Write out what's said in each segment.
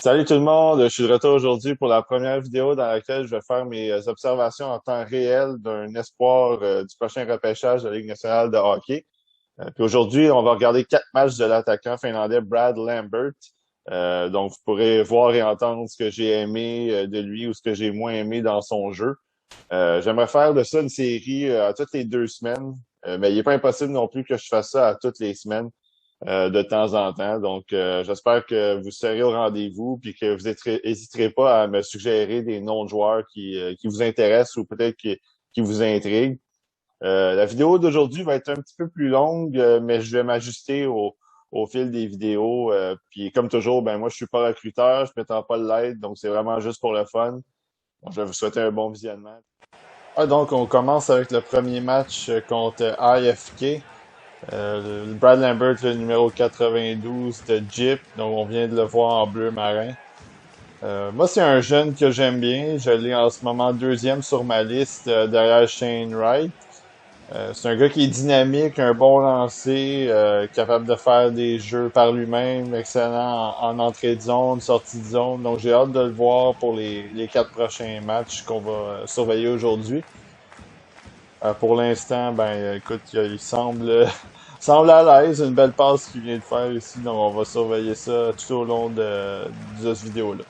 Salut tout le monde, je suis de retour aujourd'hui pour la première vidéo dans laquelle je vais faire mes observations en temps réel d'un espoir du prochain repêchage de la Ligue nationale de hockey. Puis aujourd'hui, on va regarder 4 matchs de l'attaquant finlandais Brad Lambert. Donc, vous pourrez voir et entendre ce que j'ai aimé de lui ou ce que j'ai moins aimé dans son jeu. J'aimerais faire de ça une série à toutes les 2 semaines, mais il n'est pas impossible non plus que je fasse ça à toutes les semaines de temps en temps. Donc, j'espère que vous serez au rendez-vous puis que vous hésiterez pas à me suggérer des noms de joueurs qui vous intéressent ou peut-être qui vous intriguent. La vidéo d'aujourd'hui va être un petit peu plus longue, mais je vais m'ajuster au fil des vidéos. Puis comme toujours, ben moi je suis pas recruteur, je m'étends pas de l'aide, donc c'est vraiment juste pour le fun. Donc, je vais vous souhaiter un bon visionnement. Donc on commence avec le premier match contre IFK. Le Brad Lambert, le numéro 92 de Jeep, donc on vient de le voir en bleu marin. Moi, c'est un jeune que j'aime bien. Je l'ai en ce moment deuxième sur ma liste derrière Shane Wright. C'est un gars qui est dynamique, un bon lancer, capable de faire des jeux par lui-même, excellent en entrée de zone, sortie de zone. Donc j'ai hâte de le voir pour les 4 prochains matchs qu'on va surveiller aujourd'hui. Pour l'instant, ben écoute, il semble semble à l'aise, une belle passe qu'il vient de faire ici, donc on va surveiller ça tout au long de cette vidéo-là.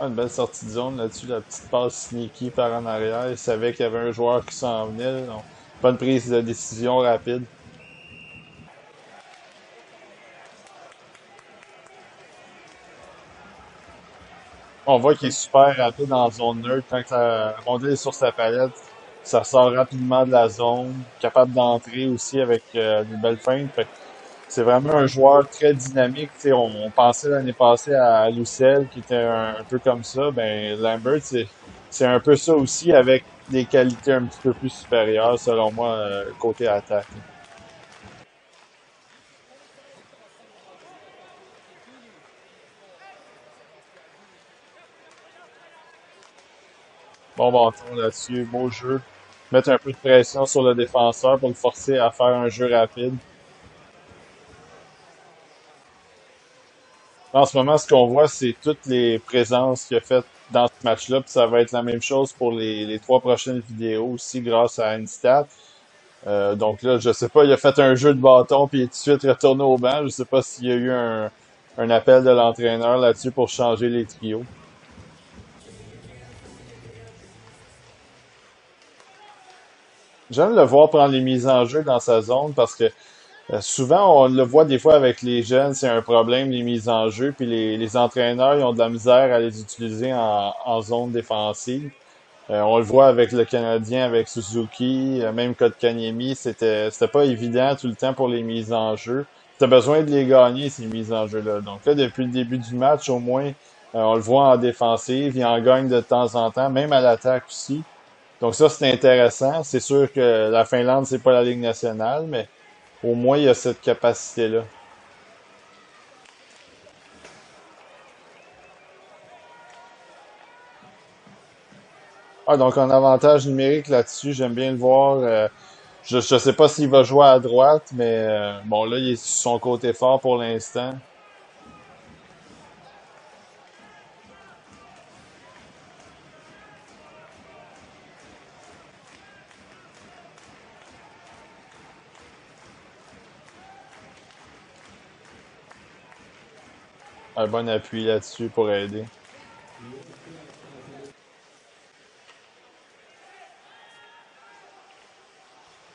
Une belle sortie de zone là-dessus, la petite passe sneaky par en arrière. Il savait qu'il y avait un joueur qui s'en venait, donc pas de prise de décision rapide. On voit qu'il est super rapide en zone neutre. Quand la rondelle est sur sa palette, ça sort rapidement de la zone, capable d'entrer aussi avec des belles feintes. Fait que c'est vraiment un joueur très dynamique. Tu sais, on pensait l'année passée à Lucelle qui était un peu comme ça. Ben Lambert, c'est un peu ça aussi avec des qualités un petit peu plus supérieures selon moi côté attaque. Bon bâton là-dessus, beau jeu. Mettre un peu de pression sur le défenseur pour le forcer à faire un jeu rapide. En ce moment, ce qu'on voit, c'est toutes les présences qu'il a faites dans ce match-là. Puis ça va être la même chose pour les 3 prochaines vidéos aussi grâce à Instat. Donc là, je sais pas, il a fait un jeu de bâton puis il est tout de suite retourné au banc. Je sais pas s'il y a eu un appel de l'entraîneur là-dessus pour changer les trios. J'aime le voir prendre les mises en jeu dans sa zone parce que souvent, on le voit des fois avec les jeunes, c'est un problème, les mises en jeu, puis les entraîneurs, ils ont de la misère à les utiliser en zone défensive. On le voit avec le Canadien, avec Suzuki, même Kotkaniemi, c'était pas évident tout le temps pour les mises en jeu. T'as besoin de les gagner, ces mises en jeu-là. Donc là, depuis le début du match, au moins, on le voit en défensive, il en gagne de temps en temps, même à l'attaque aussi. Donc ça, c'est intéressant. C'est sûr que la Finlande, c'est pas la Ligue nationale, mais au moins, il y a cette capacité-là. Donc un avantage numérique là-dessus, j'aime bien le voir. Je sais pas s'il va jouer à droite, mais bon, là, il est sur son côté fort pour l'instant. Un bon appui là-dessus pour aider.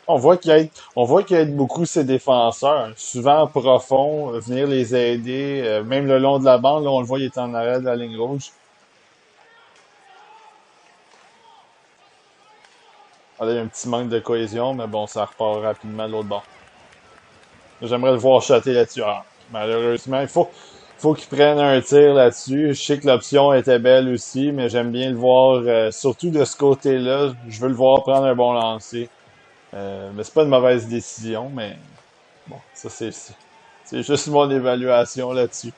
On voit qu'il aide beaucoup ses défenseurs, souvent profond, venir les aider, même le long de la bande, là, on le voit, il est en arrêt de la ligne rouge. Là, il y a un petit manque de cohésion, mais bon, ça repart rapidement de l'autre bord. J'aimerais le voir shotter là-dessus. Malheureusement, il faut qu'il prenne un tir là-dessus. Je sais que l'option était belle aussi, mais j'aime bien le voir, surtout de ce côté-là. Je veux le voir prendre un bon lancer. Mais c'est pas une mauvaise décision, mais bon, ça c'est juste mon évaluation là-dessus.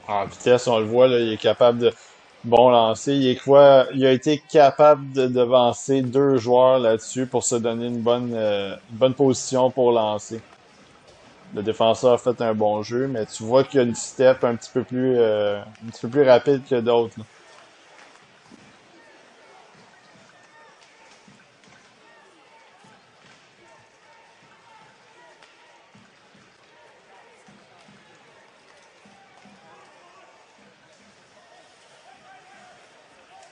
En vitesse, on le voit, là, il est capable de. Bon lancer. Il est quoi? Il a été capable de devancer deux joueurs là-dessus pour se donner une bonne position pour lancer. Le défenseur a fait un bon jeu, mais tu vois qu'il y a une step un petit peu plus rapide que d'autres, là.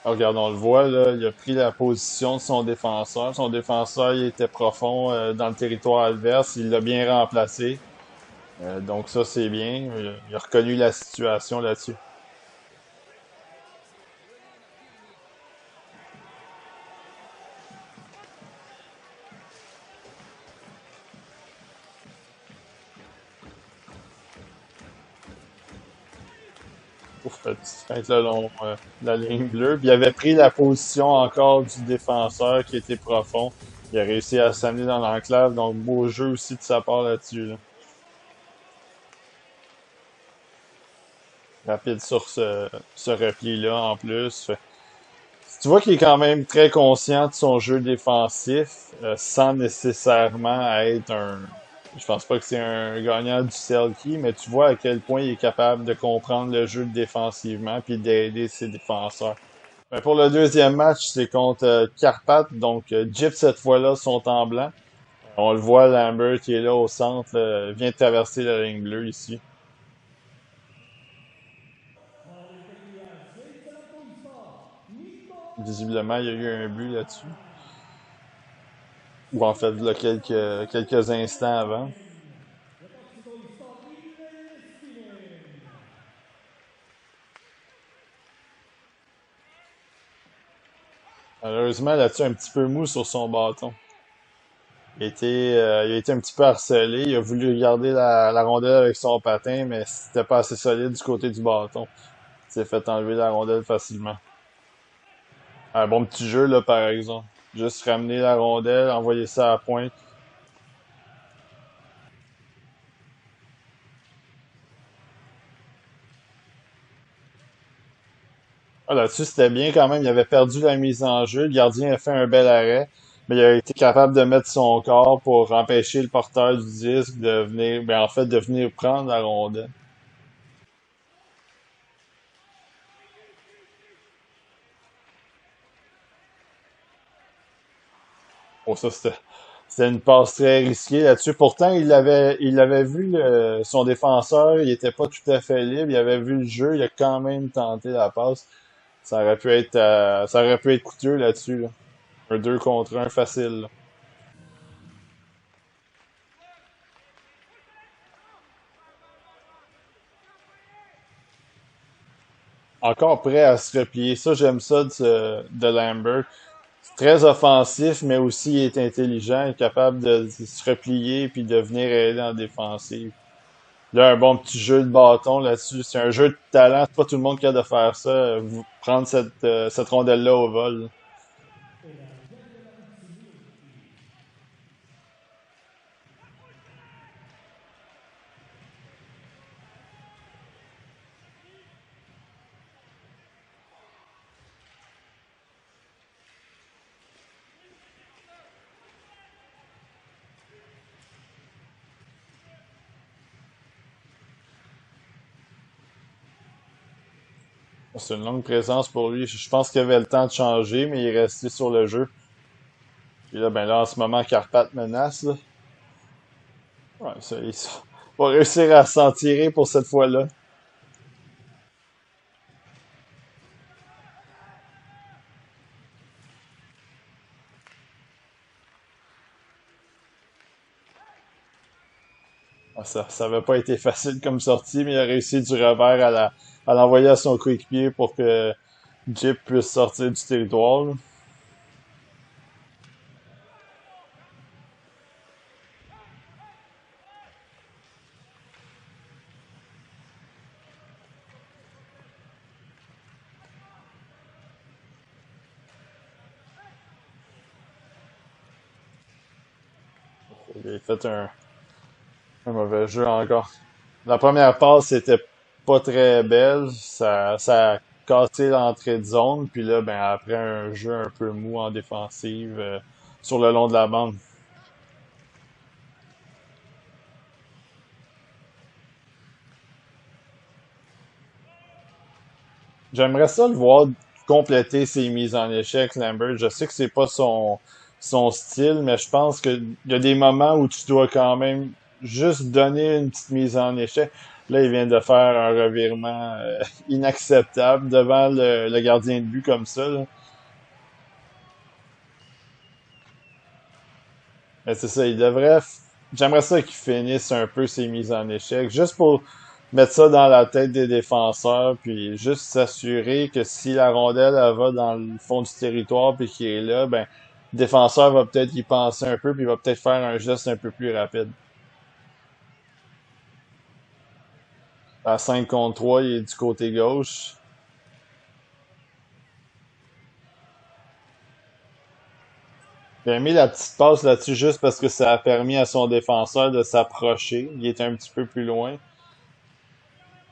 Alors, regarde, on le voit, là, il a pris la position de son défenseur. Son défenseur, il était profond dans le territoire adverse. Il l'a bien remplacé. Donc ça, c'est bien. Il a reconnu la situation là-dessus. Ouf, petite feinte le long la ligne bleue. Puis il avait pris la position encore du défenseur qui était profond. Il a réussi à s'amener dans l'enclave. Donc beau jeu aussi de sa part là-dessus, là. Rapide sur ce repli-là en plus. Tu vois qu'il est quand même très conscient de son jeu défensif, sans nécessairement être un. Je pense pas que c'est un gagnant du Selkie, mais tu vois à quel point il est capable de comprendre le jeu défensivement puis d'aider ses défenseurs. Ben, pour le deuxième match, c'est contre Karpat, donc Jeep cette fois-là sont en blanc. On le voit, Lambert qui est là au centre, vient de traverser la ligne bleue ici. Visiblement, il y a eu un but là-dessus. Ou en fait, là, quelques instants avant. Malheureusement, là-dessus, un petit peu mou sur son bâton. Il a été un petit peu harcelé. Il a voulu garder la rondelle avec son patin, mais c'était pas assez solide du côté du bâton. Il s'est fait enlever la rondelle facilement. Un bon petit jeu, là, par exemple. Juste ramener la rondelle, envoyer ça à la pointe. Ah, là-dessus, c'était bien quand même. Il avait perdu la mise en jeu. Le gardien a fait un bel arrêt, mais il a été capable de mettre son corps pour empêcher le porteur du disque de venir, ben, en fait, de venir prendre la rondelle. Bon, ça, c'était une passe très risquée là-dessus. Pourtant, il avait vu son défenseur, il était pas tout à fait libre, il avait vu le jeu, il a quand même tenté la passe. Ça aurait pu être coûteux là-dessus, là. Un 2 contre un facile, là. Encore prêt à se replier. Ça, j'aime ça de Lambert. C'est très offensif, mais aussi il est intelligent, il est capable de se replier puis de venir aider en défensive. Là, un bon petit jeu de bâton là-dessus. C'est un jeu de talent. C'est pas tout le monde qui a de faire ça. Prendre cette rondelle-là au vol. C'est une longue présence pour lui. Je pense qu'il avait le temps de changer, mais il est resté sur le jeu. Et là, ben là, en ce moment, Carpat menace, là. Ouais, ça, il va réussir à s'en tirer pour cette fois-là. Ah, ça avait pas été facile comme sortie, mais il a réussi du revers à l'envoyer à son coéquipier pour que Jeep puisse sortir du territoire, là. Il a fait un mauvais jeu encore. La première passe était pas très belle. Ça a casser l'entrée de zone, puis là, ben après un jeu un peu mou en défensive sur le long de la bande. J'aimerais ça le voir compléter ses mises en échec, Lambert. Je sais que c'est pas son style, mais je pense que il y a des moments où tu dois quand même juste donner une petite mise en échec. Là, il vient de faire un revirement inacceptable devant le gardien de but comme ça, là. Mais c'est ça, il devrait. J'aimerais ça qu'il finisse un peu ses mises en échec, juste pour mettre ça dans la tête des défenseurs, puis juste s'assurer que si la rondelle elle va dans le fond du territoire puis qu'il est là, ben le défenseur va peut-être y penser un peu puis il va peut-être faire un geste un peu plus rapide. À 5 contre 3, il est du côté gauche. J'ai mis la petite passe là-dessus juste parce que ça a permis à son défenseur de s'approcher. Il était un petit peu plus loin.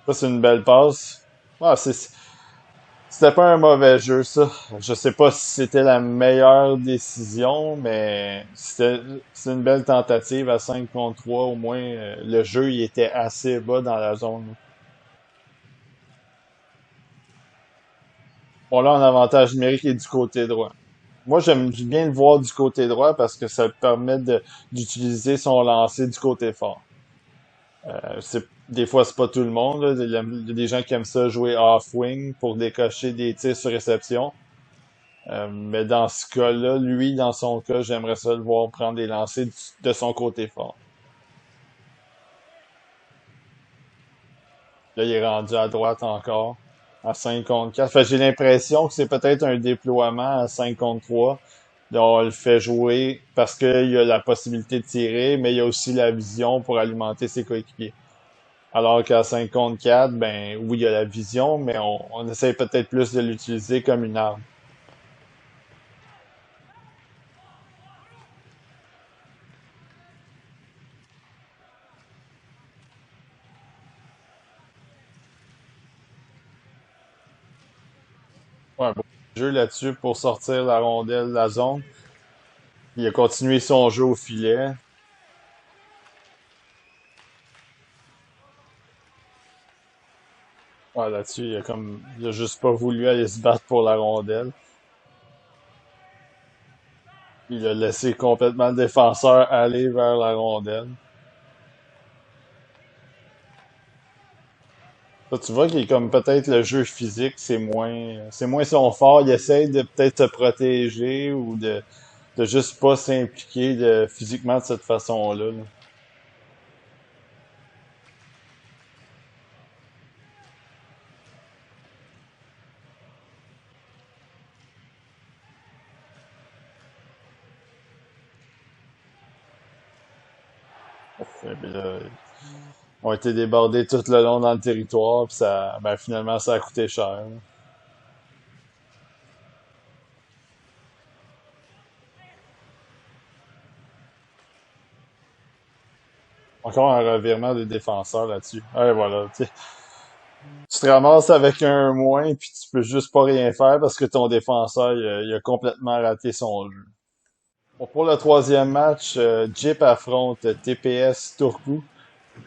Ça, c'est une belle passe. Ah, c'était pas un mauvais jeu, ça. Je sais pas si c'était la meilleure décision, mais c'est une belle tentative à 5 contre 3. Au moins, le jeu, il était assez bas dans la zone. Bon, là, en avantage numérique, il est du côté droit. Moi, j'aime bien le voir du côté droit parce que ça le permet d'utiliser son lancer du côté fort. Des fois, c'est pas tout le monde, là. Il y a des gens qui aiment ça jouer off-wing pour décocher des tirs sur réception. Mais dans ce cas-là, lui, dans son cas, j'aimerais ça le voir prendre des lancers de son côté fort. Là, il est rendu à droite encore, à 5 contre 4. Fait que j'ai l'impression que c'est peut-être un déploiement à 5 contre 3. Donc, on le fait jouer parce qu'il y a la possibilité de tirer, mais il y a aussi la vision pour alimenter ses coéquipiers. Alors qu'à 5 contre 4, ben oui, il y a la vision, mais on essaie peut-être plus de l'utiliser comme une arme. Ouais, bon jeu là-dessus pour sortir la rondelle de la zone. Il a continué son jeu au filet. Ouais, là-dessus, il a juste pas voulu aller se battre pour la rondelle. Il a laissé complètement le défenseur aller vers la rondelle. Là, tu vois qu'il est comme peut-être le jeu physique, c'est moins son fort. Il essaie de peut-être se protéger ou de juste pas s'impliquer physiquement de cette façon-là, là. Et puis là, ils ont été débordés tout le long dans le territoire, puis ça, ben finalement, ça a coûté cher, là. Encore un revirement des défenseurs là-dessus. Ouais, voilà. Tu te ramasses avec un moins, puis tu peux juste pas rien faire parce que ton défenseur, il a complètement raté son jeu. Bon, pour le troisième match, Jip affronte TPS Turku,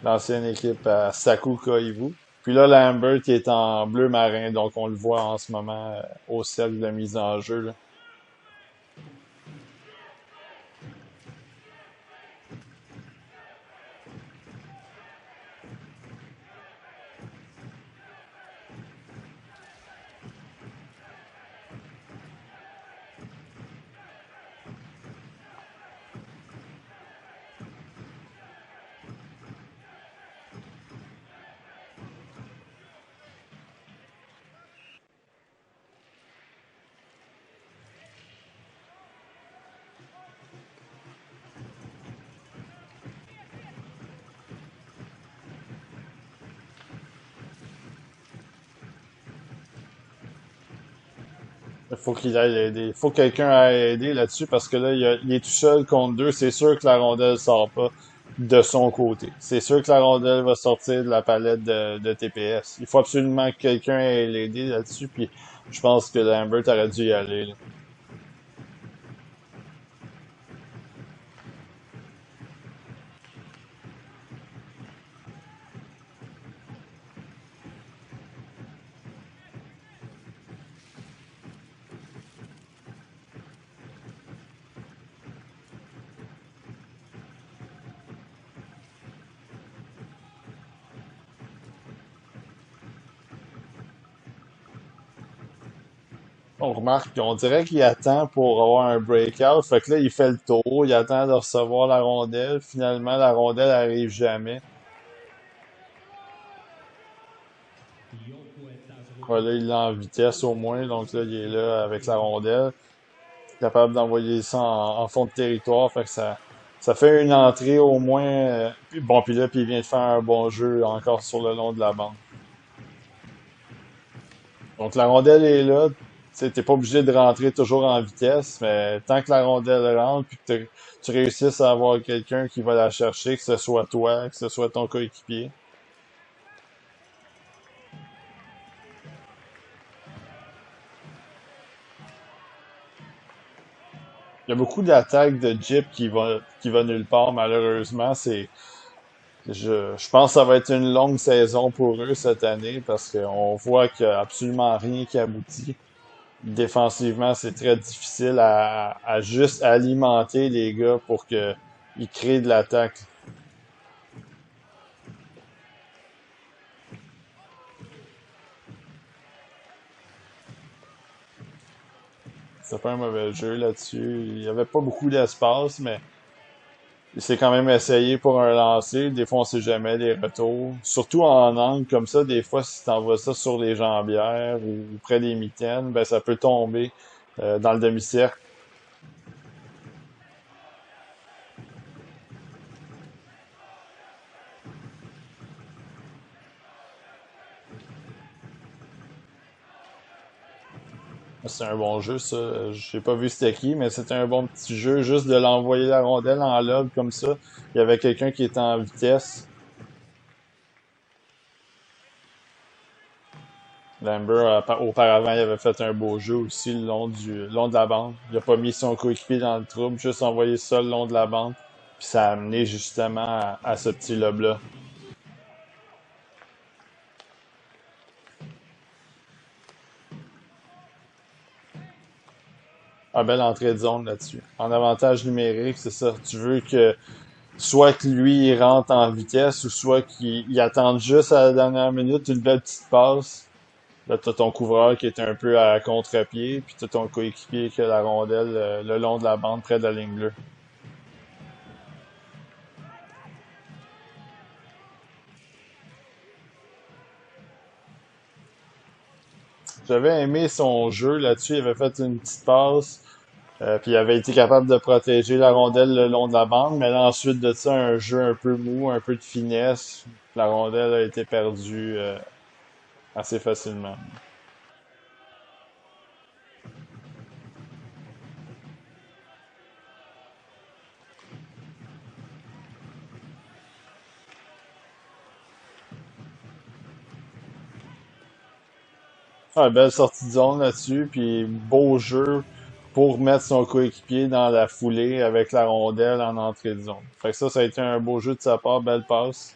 l'ancienne équipe à Saku Koivu. Puis là, Lambert qui est en bleu marin, donc on le voit en ce moment au cercle de mise en jeu, là. Il faut qu'il aille aider. Il faut que quelqu'un aille aider là-dessus parce que là, il est tout seul contre deux. C'est sûr que la rondelle sort pas. de son côté. C'est sûr que la rondelle va sortir de la palette de TPS. Il faut absolument que quelqu'un ait l'aider là-dessus, puis je pense que Lambert aurait dû y aller, là. On remarque qu'on dirait qu'il attend pour avoir un breakout. Fait que là, il fait le tour, il attend de recevoir la rondelle. Finalement, la rondelle arrive jamais. Voilà, il l'a en vitesse au moins, donc là, il est là avec la rondelle, capable d'envoyer ça en fond de territoire. Fait que ça fait une entrée au moins. Puis là, puis il vient de faire un bon jeu encore sur le long de la bande. Donc la rondelle est là. T'es pas obligé de rentrer toujours en vitesse, mais tant que la rondelle rentre, puis que tu réussisses à avoir quelqu'un qui va la chercher, que ce soit toi, que ce soit ton coéquipier. Il y a beaucoup d'attaques de Jeep qui va nulle part, malheureusement. Je pense que ça va être une longue saison pour eux cette année parce qu'on voit qu'il n'y a absolument rien qui aboutit. Défensivement, c'est très difficile à juste alimenter les gars pour qu'ils créent de l'attaque. C'est pas un mauvais jeu là-dessus. Il y avait pas beaucoup d'espace, mais il s'est quand même essayé pour un lancer. Des fois, on sait jamais les retours. Surtout en angle comme ça, des fois, si t'envoies ça sur les jambières ou près des mitaines, ben ça peut tomber dans le demi-cercle. C'est un bon jeu, ça. J'ai pas vu c'était qui, mais c'était un bon petit jeu. Juste de l'envoyer la rondelle en lob comme ça. Il y avait quelqu'un qui était en vitesse. Lambert, auparavant, il avait fait un beau jeu aussi le long de la bande. Il a pas mis son coéquipier dans le trouble, juste envoyé ça le long de la bande. Puis ça a amené justement à ce petit lob-là. Un belle entrée de zone là-dessus. En avantage numérique, c'est ça. Tu veux que soit que lui il rentre en vitesse ou soit qu'il attende juste à la dernière minute une belle petite passe. Là, t'as ton couvreur qui est un peu à contre-pied, puis t'as ton coéquipier qui a la rondelle le long de la bande près de la ligne bleue. J'avais aimé son jeu là-dessus. Il avait fait une petite passe, puis il avait été capable de protéger la rondelle le long de la bande. Mais là, ensuite de ça, un jeu un peu mou, un peu de finesse. La rondelle a été perdue assez facilement. Ah, belle sortie de zone là-dessus, puis beau jeu pour mettre son coéquipier dans la foulée avec la rondelle en entrée de zone. Fait que ça a été un beau jeu de sa part, belle passe.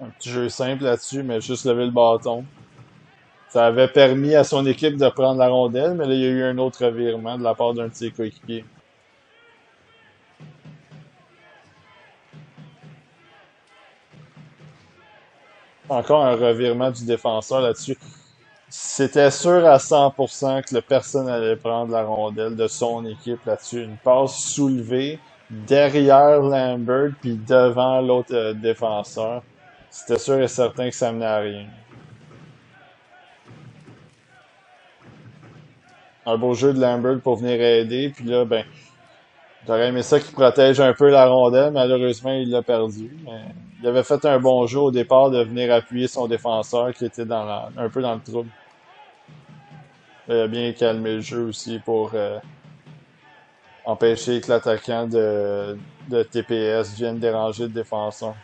Un petit jeu simple là-dessus, mais juste lever le bâton. Ça avait permis à son équipe de prendre la rondelle, mais là, il y a eu un autre revirement de la part d'un de ses coéquipiers. Encore un revirement du défenseur là-dessus. C'était sûr à 100% que le personne allait prendre la rondelle de son équipe là-dessus. Une passe soulevée derrière Lambert puis devant l'autre défenseur. C'était sûr et certain que ça menait à rien. Un beau jeu de Lambert pour venir aider. Puis là, ben, J'aurais aimé ça qu'il protège un peu la rondelle. Malheureusement, il l'a perdu. Mais il avait fait un bon jeu au départ de venir appuyer son défenseur qui était un peu dans le trouble. Il a bien calmé le jeu aussi pour empêcher que l'attaquant de TPS vienne déranger le défenseur.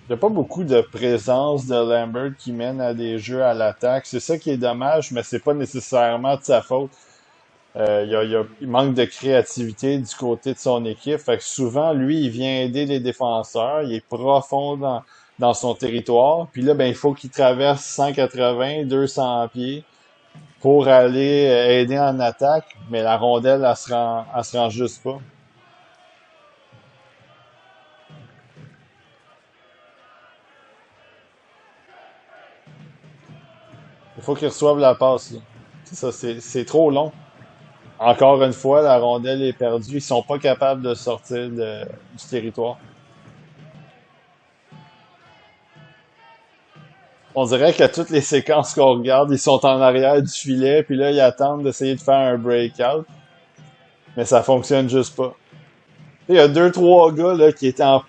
Il n'y a pas beaucoup de présence de Lambert qui mène à des jeux à l'attaque. C'est ça qui est dommage, mais c'est pas nécessairement de sa faute. Il manque de créativité du côté de son équipe. Fait que souvent, lui, il vient aider les défenseurs. Il est profond dans son territoire. Puis là, ben, il faut qu'il traverse 180, 200 pieds pour aller aider en attaque. Mais la rondelle, elle se rend juste pas. Il faut qu'il reçoive la passe, là. C'est ça, c'est trop long. Encore une fois, la rondelle est perdue. Ils sont pas capables de sortir du territoire. On dirait que toutes les séquences qu'on regarde, ils sont en arrière du filet, puis là, ils attendent d'essayer de faire un breakout, mais ça fonctionne juste pas. Il y a deux, trois gars là, qui étaient en...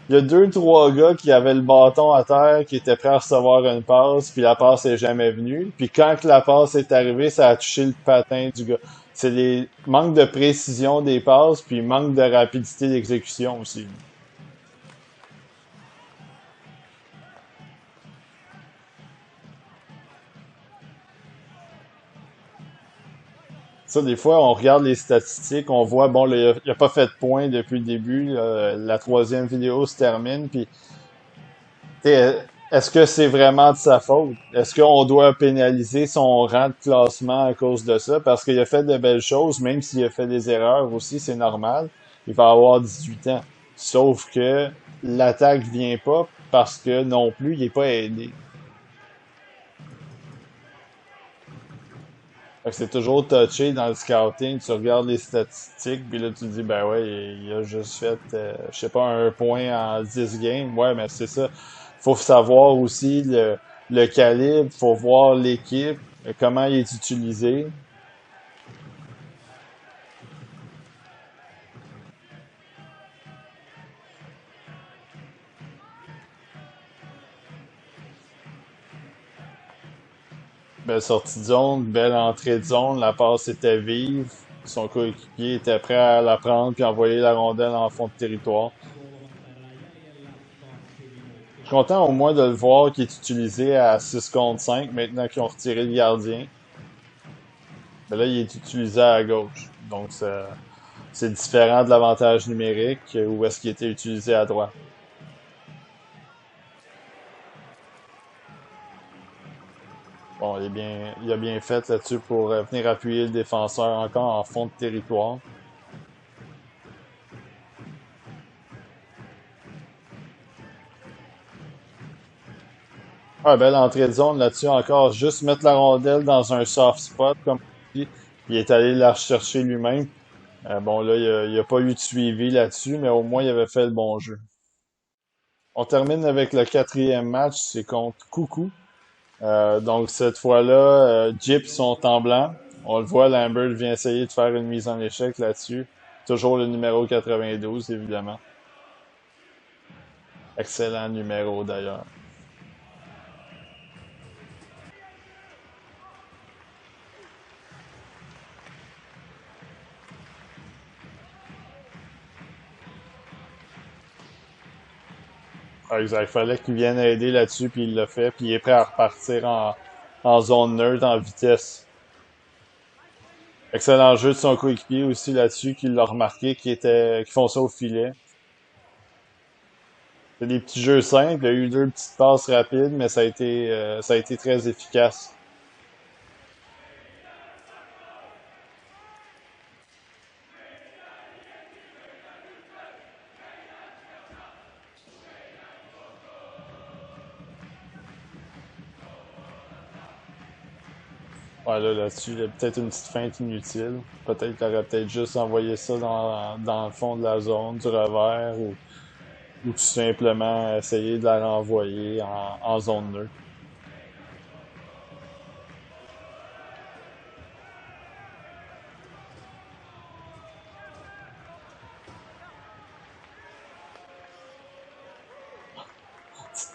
Il y a deux, trois gars qui avaient le bâton à terre, qui étaient prêts à recevoir une passe, puis la passe est jamais venue. Puis quand que la passe est arrivée, ça a touché le patin du gars. C'est les manques de précision des passes, puis manque de rapidité d'exécution aussi. Ça, des fois, on regarde les statistiques, on voit, bon, là, il a pas fait de points depuis le début, là, la troisième vidéo se termine, puis est-ce que c'est vraiment de sa faute? Est-ce qu'on doit pénaliser son rang de classement à cause de ça? Parce qu'il a fait de belles choses, même s'il a fait des erreurs aussi, c'est normal. Il va avoir 18 ans. Sauf que l'attaque vient pas parce que non plus, il est pas aidé. Fait que c'est toujours touché dans le scouting. Tu regardes les statistiques, puis là, tu te dis, ben ouais, il a juste fait, je sais pas, un point en 10 games. Ouais, mais c'est ça. Faut savoir aussi le calibre, faut voir l'équipe, comment il est utilisé. Belle sortie de zone, belle entrée de zone, la passe était vive. Son coéquipier était prêt à la prendre puis envoyer la rondelle en fond de territoire. Je suis content au moins de le voir qui est utilisé à 6 contre 5 maintenant qu'ils ont retiré le gardien. Mais là, il est utilisé à gauche. Donc, c'est différent de l'avantage numérique où est-ce qu'il était utilisé à droite. Bon, il a bien fait là-dessus pour venir appuyer le défenseur encore en fond de territoire. Ah, belle entrée de zone là-dessus encore. Juste mettre la rondelle dans un soft spot, comme on dit. Il est allé la rechercher lui-même. Bon, là, il a pas eu de suivi là-dessus, mais au moins, il avait fait le bon jeu. On termine avec le quatrième match, c'est contre Coucou. Donc cette fois-là, Jeeps sont en blanc. On le voit, Lambert vient essayer de faire une mise en échec là-dessus. Toujours le numéro 92, évidemment. Excellent numéro d'ailleurs. Ah, exact. Il fallait qu'il vienne aider là-dessus, puis il l'a fait, puis il est prêt à repartir en zone neutre, en vitesse. Excellent jeu de son coéquipier aussi là-dessus, qui l'a remarqué, qui font ça au filet. C'est des petits jeux simples. Il y a eu deux petites passes rapides, mais ça a été très efficace. Ouais, là-dessus, il y a peut-être une petite feinte inutile. Peut-être qu'il aurait peut-être juste envoyé ça dans le fond de la zone du revers ou tout simplement essayer de la renvoyer en zone neutre.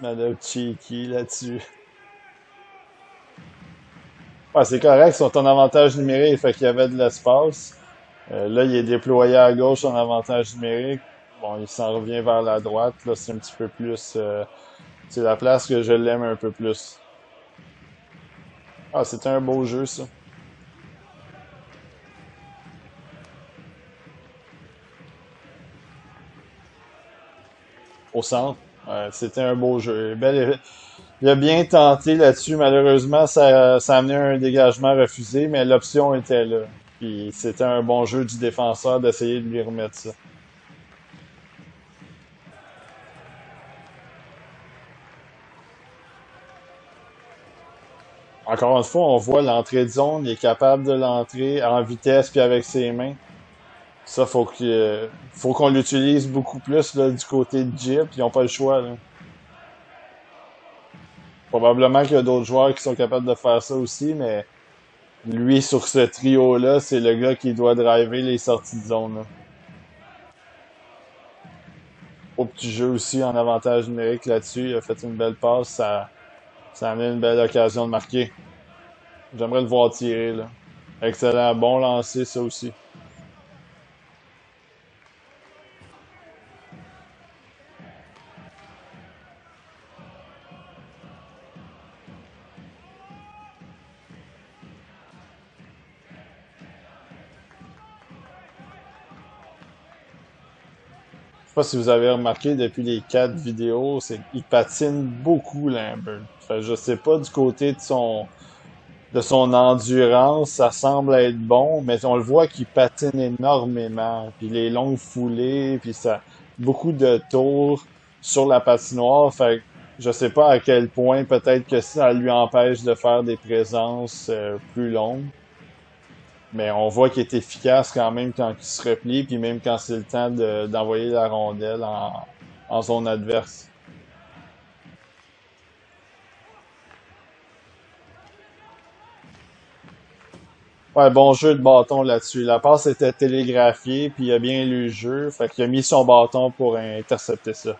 Madame Cheeky là-dessus. Ouais, c'est correct, ils sont en avantage numérique, fait qu'il y avait de l'espace. Là, il est déployé à gauche en avantage numérique. Bon, il s'en revient vers la droite. Là, c'est un petit peu plus. C'est la place que je l'aime un peu plus. Ah, c'était un beau jeu, ça. Au centre. Ouais, c'était un beau jeu. Il a bien tenté là-dessus. Malheureusement, ça a amené un dégagement refusé, mais l'option était là. Puis c'était un bon jeu du défenseur d'essayer de lui remettre ça. Encore une fois, on voit l'entrée de zone, il est capable de l'entrer en vitesse puis avec ses mains. Ça, faut qu'on l'utilise beaucoup plus là, du côté de Jeep. Ils n'ont pas le choix. Là. Probablement qu'il y a d'autres joueurs qui sont capables de faire ça aussi, mais lui, sur ce trio-là, c'est le gars qui doit driver les sorties de zone. Là. Au petit jeu aussi, en avantage numérique là-dessus, il a fait une belle passe. Ça a amené une belle occasion de marquer. J'aimerais le voir tirer. Là. Excellent, bon lancer, ça aussi. Je sais pas si vous avez remarqué depuis les 4 vidéos, c'est qu'il patine beaucoup, Lambert. Fait, je sais pas du côté de son endurance, ça semble être bon, mais on le voit qu'il patine énormément. Puis les longues foulées, puis ça, beaucoup de tours sur la patinoire. Fait que je sais pas à quel point peut-être que ça lui empêche de faire des présences plus longues. Mais on voit qu'il est efficace quand même quand il se replie, puis même quand c'est le temps d'envoyer la rondelle en zone adverse. Ouais, bon jeu de bâton là-dessus. La passe était télégraphiée, puis il a bien lu le jeu, fait qu'il a mis son bâton pour intercepter ça.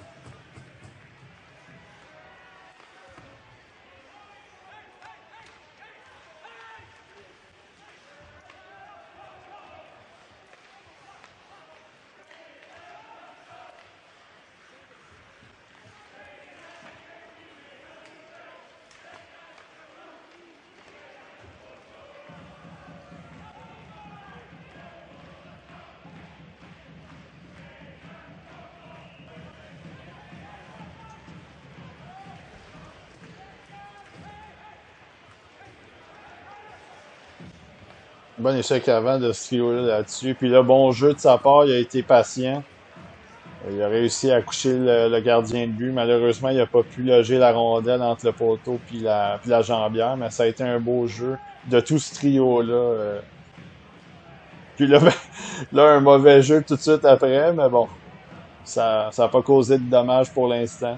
Bon échec avant de ce trio-là là-dessus. Puis le bon jeu de sa part, il a été patient. Il a réussi à coucher le gardien de but. Malheureusement, il n'a pas pu loger la rondelle entre le poteau puis la jambière, mais ça a été un beau jeu de tout ce trio-là. Puis là, ben, là, un mauvais jeu tout de suite après, mais bon, ça a pas causé de dommages pour l'instant.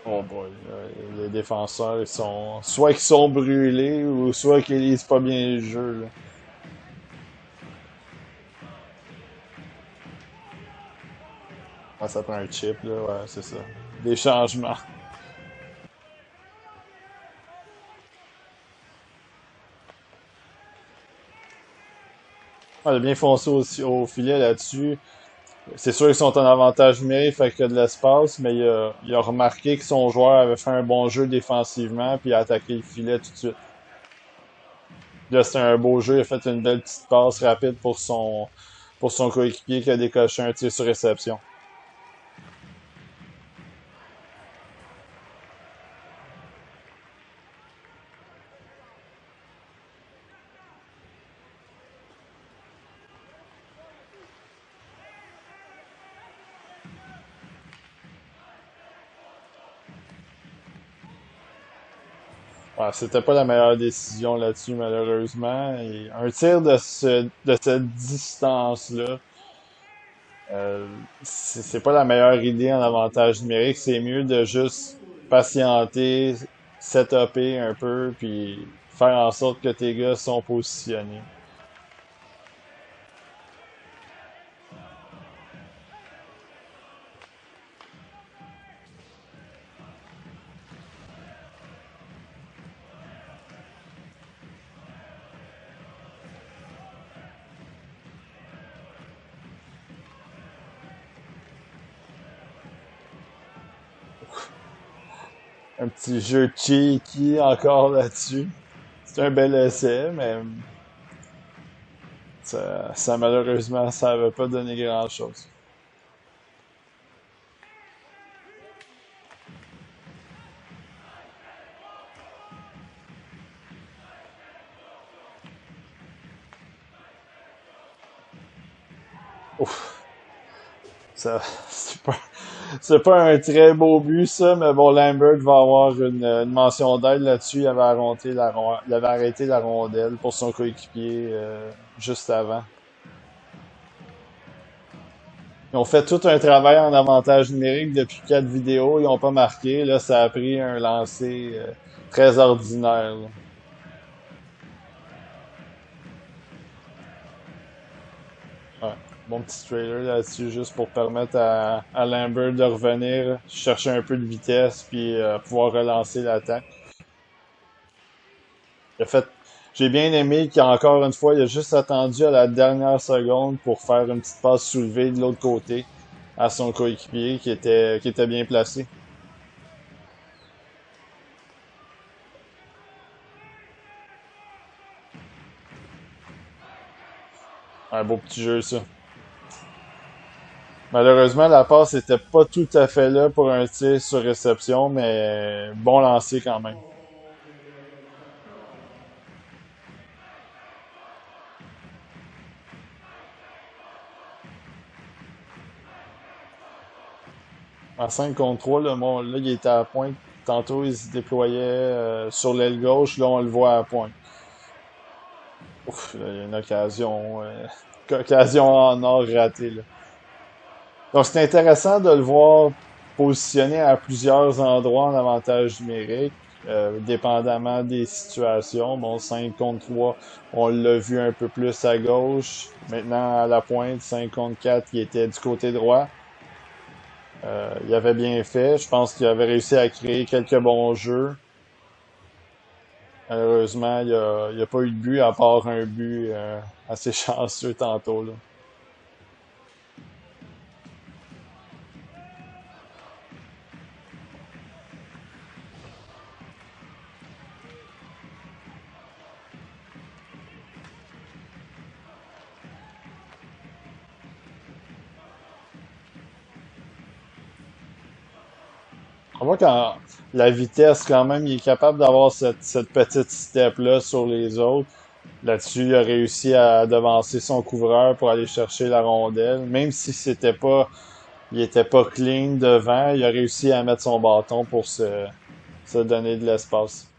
Oh boy, les défenseurs, ils sont soit qu'ils sont brûlés ou soit qu'ils lisent pas bien le jeu, là. Ah, ça prend un chip, là, ouais, c'est ça. Des changements. On a bien foncé au filet là-dessus. C'est sûr qu'ils sont en avantage numérique, fait qu'il y a de l'espace, mais il a remarqué que son joueur avait fait un bon jeu défensivement, puis il a attaqué le filet tout de suite. Là, c'était un beau jeu, il a fait une belle petite passe rapide pour son coéquipier qui a décoché un tir sur réception. Ouais, c'était pas la meilleure décision là-dessus, malheureusement. Et un tir de cette distance-là, c'est pas la meilleure idée en avantage numérique. C'est mieux de juste patienter, setuper un peu, puis faire en sorte que tes gars sont positionnés. Un petit jeu cheeky encore là-dessus. C'est un bel essai, mais malheureusement, ça n'avait pas donné grand-chose. Ouf, ça, c'est pas un très beau but, ça, mais bon, Lambert va avoir une mention d'aide là-dessus. Il avait arrêté la rondelle pour son coéquipier juste avant. Ils ont fait tout un travail en avantage numérique depuis 4 vidéos. Ils n'ont pas marqué. Là, ça a pris un lancer très ordinaire, là. Ouais. Bon petit trailer là-dessus, juste pour permettre à Lambert de revenir, chercher un peu de vitesse, puis pouvoir relancer l'attaque. Il a fait, j'ai bien aimé qu'encore une fois, il a juste attendu à la dernière seconde pour faire une petite passe soulevée de l'autre côté à son coéquipier qui était bien placé. Un beau petit jeu, ça. Malheureusement, la passe était pas tout à fait là pour un tir sur réception, mais bon lancer quand même. En 5 contre 3, là, bon, là, il était à la pointe. Tantôt, il se déployait sur l'aile gauche. Là, on le voit à la pointe. Ouf, là, il y a une occasion en or ratée, là. Donc, c'est intéressant de le voir positionné à plusieurs endroits en avantage numérique, dépendamment des situations. Bon, 5 contre 3, on l'a vu un peu plus à gauche. Maintenant, à la pointe, 5 contre 4, il était du côté droit. Il avait bien fait. Je pense qu'il avait réussi à créer quelques bons jeux. Malheureusement, il y a pas eu de but à part un but assez chanceux tantôt, là. On voit quand la vitesse, quand même, il est capable d'avoir cette petite step-là sur les autres. Là-dessus, il a réussi à devancer son couvreur pour aller chercher la rondelle. Même si il était pas clean devant, il a réussi à mettre son bâton pour se donner de l'espace.